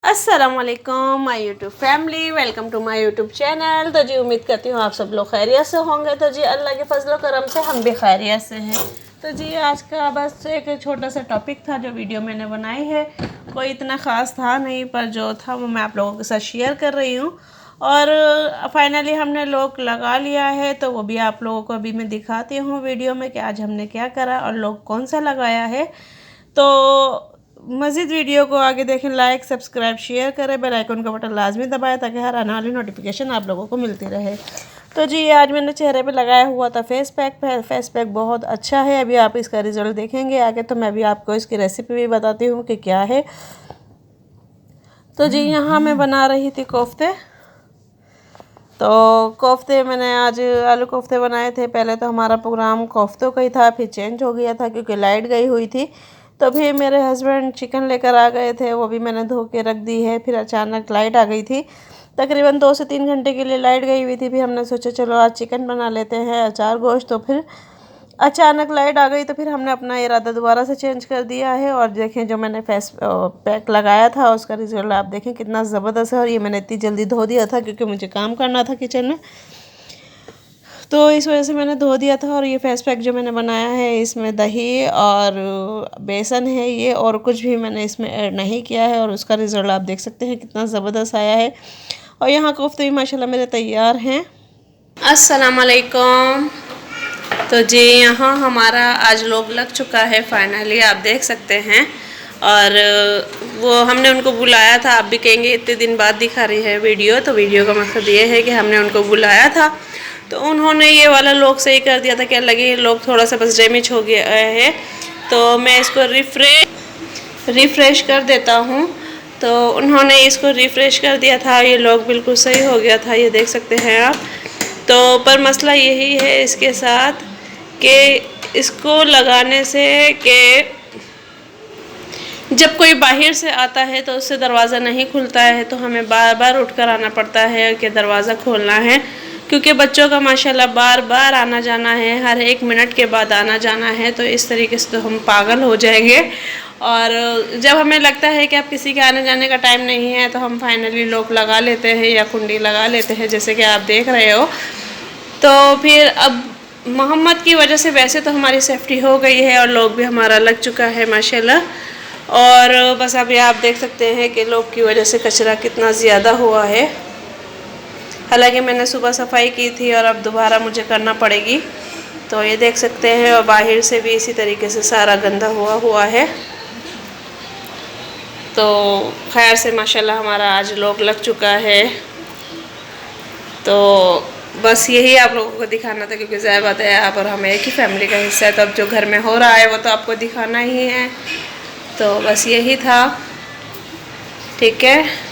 अस्सलामुअलैकुम my YouTube family, welcome to my YouTube channel. तो जी उम्मीद करती हूँ आप सब लोग खैरियत से होंगे। तो जी अल्लाह के फजल करम से हम भी खैरियत से हैं। तो जी आज का बस एक छोटा सा टॉपिक था जो वीडियो मैंने बनाई है, कोई इतना ख़ास था नहीं, पर जो था वो मैं आप लोगों के साथ शेयर कर रही हूँ। और फाइनली हमने लॉक लगा लिया है, तो वो भी आप लोगों को अभी मैं दिखाती हूँ वीडियो में कि आज हमने क्या करा और लॉक कौन सा लगाया है। तो मज़ीद वीडियो को आगे देखें, लाइक सब्सक्राइब शेयर करें, बेल आइकन का बटन लाजमी दबाएं ताकि हर आने वाली नोटिफिकेशन आप लोगों को मिलती रहे। तो जी आज मैंने चेहरे पे लगाया हुआ था फेस पैक बहुत अच्छा है। अभी आप इसका रिज़ल्ट देखेंगे आगे। तो मैं भी आपको इसकी रेसिपी भी बताती हूँ कि क्या है। तो जी यहाँ मैं बना रही थी कोफ्ते। तो कोफ्ते मैंने आज आलू कोफ्ते बनाए थे। पहले तो हमारा प्रोग्राम कोफ्तों का ही था, फिर चेंज हो गया था क्योंकि लाइट गई हुई थी। तो फिर मेरे हस्बैंड चिकन लेकर आ गए थे, वो भी मैंने धो के रख दी है। फिर अचानक लाइट आ गई थी, तकरीबन 2 से 3 घंटे के लिए लाइट गई हुई थी। फिर हमने सोचा चलो आज चिकन बना लेते हैं, अचार गोश्त। तो फिर अचानक लाइट आ गई, तो फिर हमने अपना इरादा दोबारा से चेंज कर दिया है। और देखें जो मैंने फेस पैक लगाया था उसका रिजल्ट आप देखें कितना ज़बरदस्त है। और ये मैंने इतनी जल्दी धो दिया था क्योंकि मुझे काम करना था किचन में, तो इस वजह से मैंने धो दिया था। और ये फेस पैक जो मैंने बनाया है इसमें दही और बेसन है ये, और कुछ भी मैंने इसमें ऐड नहीं किया है। और उसका रिज़ल्ट आप देख सकते हैं कितना ज़बरदस्त आया है। और यहाँ कोफ्ते भी माशाल्लाह मेरे तैयार हैं। अस्सलाम वालेकुम। तो जी यहाँ हमारा आज लोग लग चुका है फाइनली, आप देख सकते हैं। और वो हमने उनको बुलाया था, आप भी कहेंगे इतने दिन बाद दिखा रही है वीडियो। तो वीडियो का मकसद ये है कि हमने उनको बुलाया था, तो उन्होंने ये वाला लॉक सही कर दिया था। क्या लगे लॉक थोड़ा सा बस डैमेज हो गया है, तो मैं इसको रिफ़्रेश कर देता हूँ। तो उन्होंने इसको रिफ़्रेश कर दिया था, ये लॉक बिल्कुल सही हो गया था, ये देख सकते हैं आप। तो पर मसला यही है इसके साथ कि इसको लगाने से कि जब कोई बाहर से आता है तो उससे दरवाज़ा नहीं खुलता है, तो हमें बार बार उठकर आना पड़ता है कि दरवाज़ा खोलना है। क्योंकि बच्चों का माशाल्लाह बार बार आना जाना है, हर 1 मिनट के बाद आना जाना है। तो इस तरीके से तो हम पागल हो जाएंगे। और जब हमें लगता है कि अब किसी के आने जाने का टाइम नहीं है, तो हम फाइनली लॉक लगा लेते हैं या कुंडी लगा लेते हैं, जैसे कि आप देख रहे हो। तो फिर अब मोहम्मद की वजह से वैसे तो हमारी सेफ्टी हो गई है और लॉक भी हमारा लग चुका है माशाल्लाह। और बस अभी आप देख सकते हैं कि लॉक की वजह से कचरा कितना ज़्यादा हुआ है। हालांकि मैंने सुबह सफाई की थी और अब दोबारा मुझे करना पड़ेगी। तो ये देख सकते हैं, और बाहर से भी इसी तरीके से सारा गंदा हुआ है। तो खैर से माशाल्लाह हमारा आज लॉक लग चुका है। तो बस यही आप लोगों को दिखाना था, क्योंकि ज़ाहिर बात है आप और हम एक ही फैमिली का हिस्सा है। तो अब जो घर में हो रहा है वो तो आपको दिखाना ही है। तो बस यही था, ठीक है।